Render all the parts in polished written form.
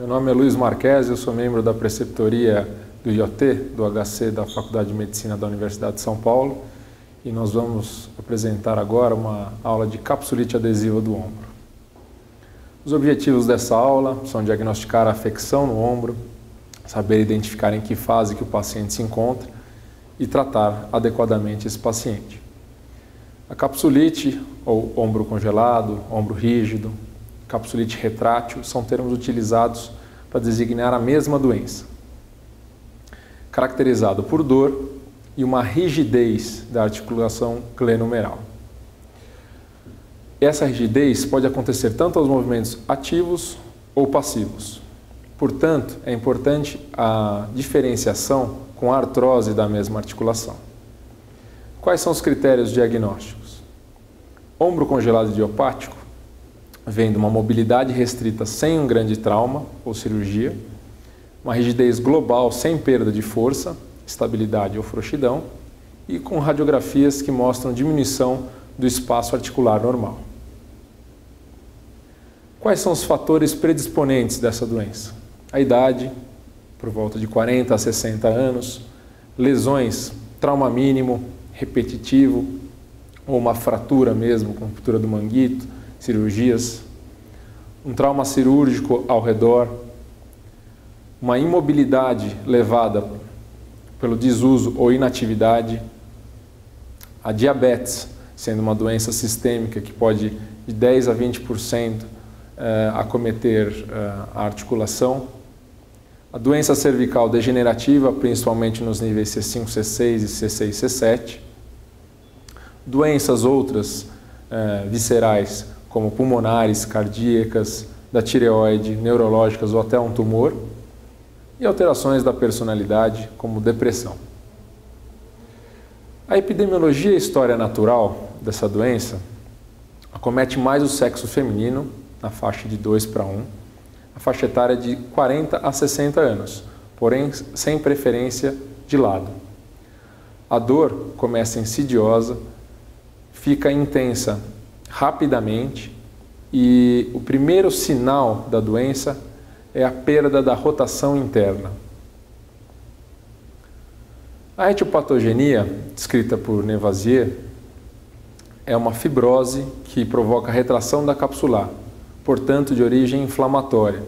Meu nome é Luiz Marques, eu sou membro da preceptoria do IoT, do HC da Faculdade de Medicina da Universidade de São Paulo, e nós vamos apresentar agora uma aula de capsulite adesiva do ombro. Os objetivos dessa aula são diagnosticar a afecção no ombro, saber identificar em que fase que o paciente se encontra e tratar adequadamente esse paciente. A capsulite, ou ombro congelado, ombro rígido, capsulite retrátil, são termos utilizados para designar a mesma doença, caracterizado por dor e uma rigidez da articulação glenomeral. Essa rigidez pode acontecer tanto aos movimentos ativos ou passivos. Portanto, é importante a diferenciação com a artrose da mesma articulação. Quais são os critérios diagnósticos? Ombro congelado idiopático vem de uma mobilidade restrita sem um grande trauma ou cirurgia, uma rigidez global sem perda de força, estabilidade ou frouxidão e com radiografias que mostram diminuição do espaço articular normal. Quais são os fatores predisponentes dessa doença? A idade, por volta de 40 a 60 anos, lesões, trauma mínimo, repetitivo, ou uma fratura mesmo, com ruptura do manguito, cirurgias, um trauma cirúrgico ao redor, uma imobilidade levada pelo desuso ou inatividade, a diabetes, sendo uma doença sistêmica que pode de 10 a 20% acometer a articulação, a doença cervical degenerativa, principalmente nos níveis C5, C6 e C6, C7, doenças outras viscerais, como pulmonares, cardíacas, da tireoide, neurológicas ou até um tumor, e alterações da personalidade, como depressão. A epidemiologia e história natural dessa doença acomete mais o sexo feminino, na faixa de 2:1, a faixa etária de 40 a 60 anos, porém sem preferência de lado. A dor começa insidiosa, fica intensa rapidamente e o primeiro sinal da doença é a perda da rotação interna. A etiopatogenia, descrita por Nevasier, é uma fibrose que provoca retração da capsular, portanto de origem inflamatória.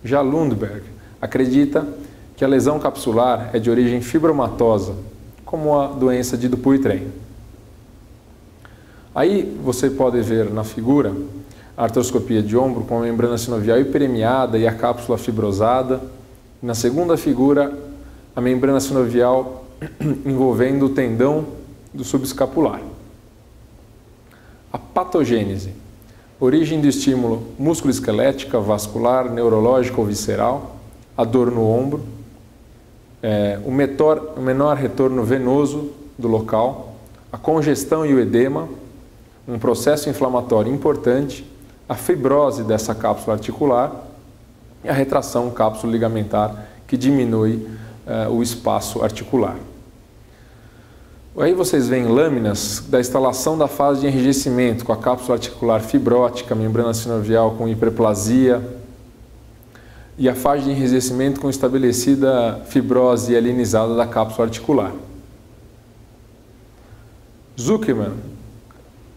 Já Lundberg acredita que a lesão capsular é de origem fibromatosa, como a doença de Dupuytren. Aí você pode ver na figura a artroscopia de ombro com a membrana sinovial hiperemiada e a cápsula fibrosada. Na segunda figura, a membrana sinovial envolvendo o tendão do subescapular. A patogênese. Origem do estímulo musculoesquelética, vascular, neurológica ou visceral, a dor no ombro, o menor retorno venoso do local, a congestão e o edema, um processo inflamatório importante, a fibrose dessa cápsula articular e a retração cápsulo-ligamentar que diminui o espaço articular. Aí vocês veem lâminas da instalação da fase de enrijecimento com a cápsula articular fibrótica, membrana sinovial com hiperplasia e a fase de enrijecimento com estabelecida fibrose alinizada da cápsula articular. Zuckerman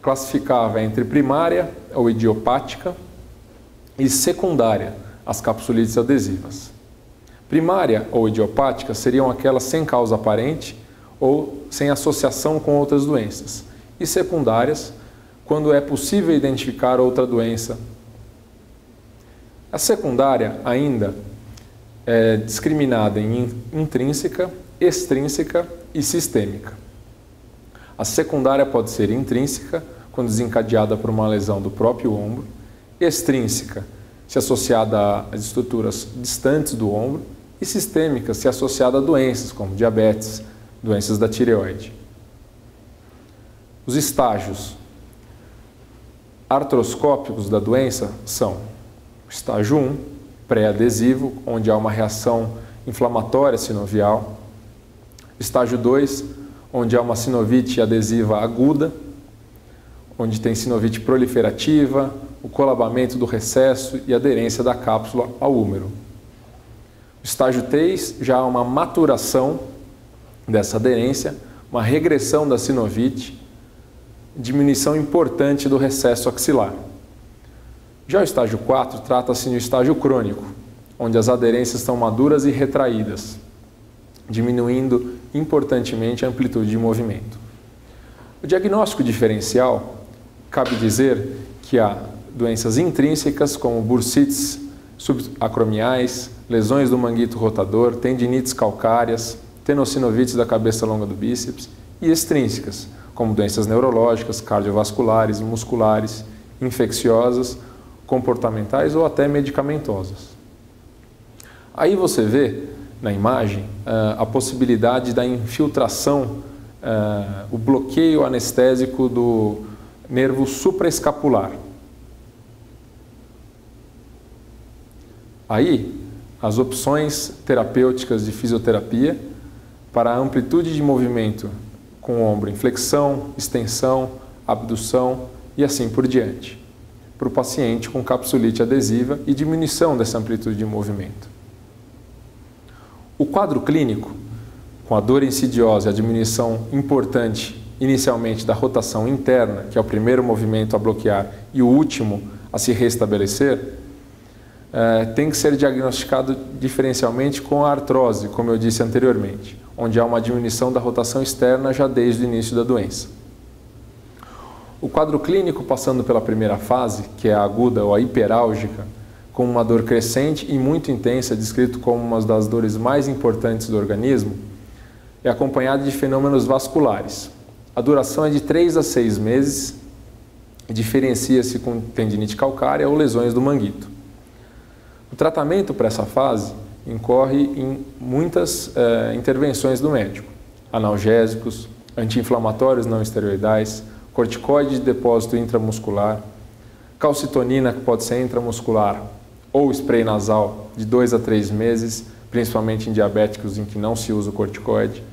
classificava entre primária ou idiopática e secundária as capsulites adesivas. Primária ou idiopática seriam aquelas sem causa aparente ou sem associação com outras doenças, e secundárias, quando é possível identificar outra doença. A secundária ainda é discriminada em intrínseca, extrínseca e sistêmica. A secundária pode ser intrínseca, quando desencadeada por uma lesão do próprio ombro, extrínseca, se associada às estruturas distantes do ombro, e sistêmica, se associada a doenças como diabetes, doenças da tireoide. Os estágios artroscópicos da doença são o estágio 1, pré-adesivo, onde há uma reação inflamatória sinovial. Estágio 2, onde há uma sinovite adesiva aguda, onde tem sinovite proliferativa, o colabamento do recesso e aderência da cápsula ao húmero. Estágio 3 já há uma maturação dessa aderência, uma regressão da sinovite, diminuição importante do recesso axilar. Já o estágio 4 trata-se de um estágio crônico, onde as aderências estão maduras e retraídas, diminuindo importantemente a amplitude de movimento. O diagnóstico diferencial, cabe dizer que há doenças intrínsecas como bursites subacromiais, lesões do manguito rotador, tendinites calcárias, tenossinovites da cabeça longa do bíceps, e extrínsecas, como doenças neurológicas, cardiovasculares, musculares, infecciosas, comportamentais ou até medicamentosas. Aí você vê na imagem a possibilidade da infiltração, o bloqueio anestésico do nervo supraescapular. Aí, as opções terapêuticas de fisioterapia para a amplitude de movimento com o ombro em flexão, extensão, abdução e assim por diante, para o paciente com capsulite adesiva e diminuição dessa amplitude de movimento. O quadro clínico, com a dor insidiosa e a diminuição importante inicialmente da rotação interna, que é o primeiro movimento a bloquear e o último a se restabelecer, tem que ser diagnosticado diferencialmente com a artrose, como eu disse anteriormente, onde há uma diminuição da rotação externa já desde o início da doença. O quadro clínico, passando pela primeira fase, que é a aguda ou a hiperálgica, com uma dor crescente e muito intensa, descrito como uma das dores mais importantes do organismo, é acompanhado de fenômenos vasculares. A duração é de 3 a 6 meses e diferencia-se com tendinite calcária ou lesões do manguito. O tratamento para essa fase incorre em muitas intervenções do médico: analgésicos, anti-inflamatórios não esteroidais, corticoide de depósito intramuscular, calcitonina, que pode ser intramuscular, ou spray nasal de 2 a 3 meses, principalmente em diabéticos em que não se usa o corticoide,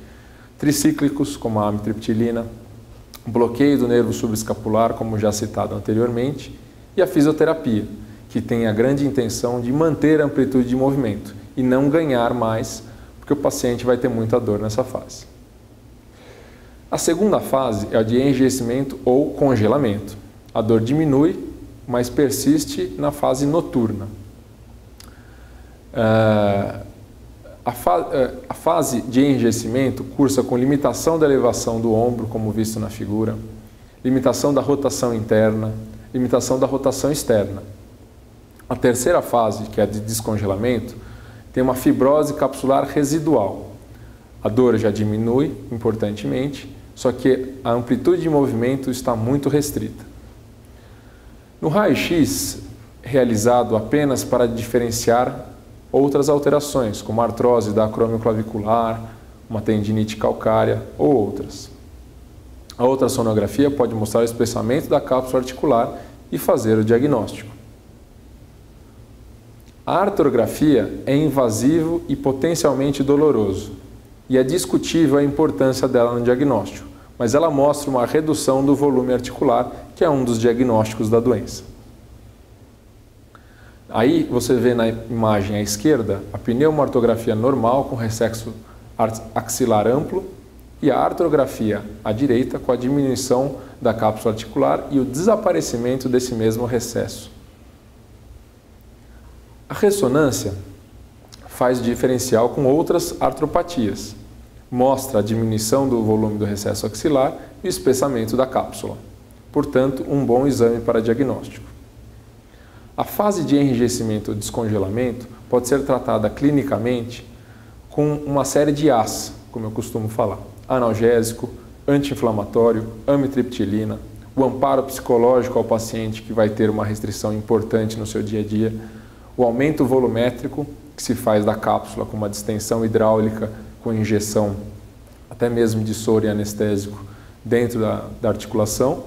tricíclicos, como a amitriptilina, bloqueio do nervo subescapular, como já citado anteriormente, e a fisioterapia, que tem a grande intenção de manter a amplitude de movimento e não ganhar mais, porque o paciente vai ter muita dor nessa fase. A segunda fase é a de enrijecimento ou congelamento. A dor diminui, mas persiste na fase noturna. A fase de enrijecimento cursa com limitação da elevação do ombro, como visto na figura, limitação da rotação interna, limitação da rotação externa. A terceira fase, que é a de descongelamento, tem uma fibrose capsular residual. A dor já diminui importantemente, só que a amplitude de movimento está muito restrita. No raio-x, realizado apenas para diferenciar outras alterações, como a artrose da acromioclavicular, uma tendinite calcária ou outras. A ultrassonografia pode mostrar o espessamento da cápsula articular e fazer o diagnóstico. A artrografia é invasivo e potencialmente doloroso, e é discutível a importância dela no diagnóstico, mas ela mostra uma redução do volume articular, que é um dos diagnósticos da doença. Aí você vê na imagem à esquerda a pneumoartrografia normal com ressexo axilar amplo e a artrografia à direita com a diminuição da cápsula articular e o desaparecimento desse mesmo recesso. A ressonância faz diferencial com outras artropatias. Mostra a diminuição do volume do recesso axilar e o espessamento da cápsula. Portanto, um bom exame para diagnóstico. A fase de enrijecimento ou descongelamento pode ser tratada clinicamente com uma série de As, como eu costumo falar: analgésico, anti-inflamatório, amitriptilina, o amparo psicológico ao paciente que vai ter uma restrição importante no seu dia a dia, o aumento volumétrico, que se faz da cápsula com uma distensão hidráulica com injeção até mesmo de soro e anestésico dentro da articulação,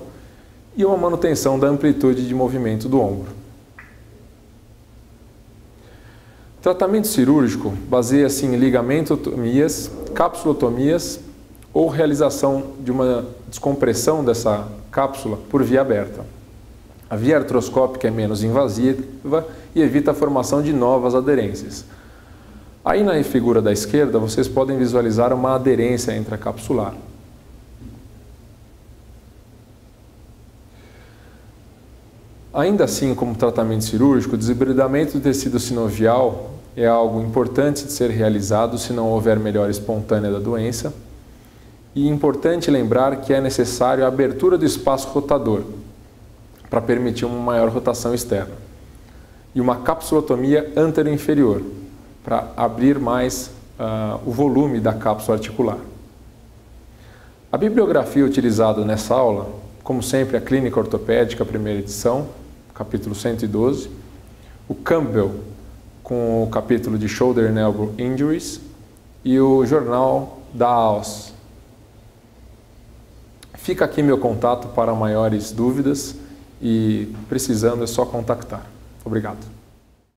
e uma manutenção da amplitude de movimento do ombro. O tratamento cirúrgico baseia-se em ligamentotomias, capsulotomias ou realização de uma descompressão dessa cápsula por via aberta. A via artroscópica é menos invasiva e evita a formação de novas aderências. Aí na figura da esquerda, vocês podem visualizar uma aderência intracapsular. Ainda assim, como tratamento cirúrgico, o desibridamento do tecido sinovial é algo importante de ser realizado se não houver melhora espontânea da doença. E é importante lembrar que é necessário a abertura do espaço rotador para permitir uma maior rotação externa. E uma capsulotomia anteroinferior para abrir mais o volume da cápsula articular. A bibliografia utilizada nessa aula, como sempre, a Clínica Ortopédica, primeira edição, capítulo 112, o Campbell, com o capítulo de Shoulder and Elbow Injuries, e o Jornal da AOS. Fica aqui meu contato para maiores dúvidas e, precisando, é só contactar. Obrigado.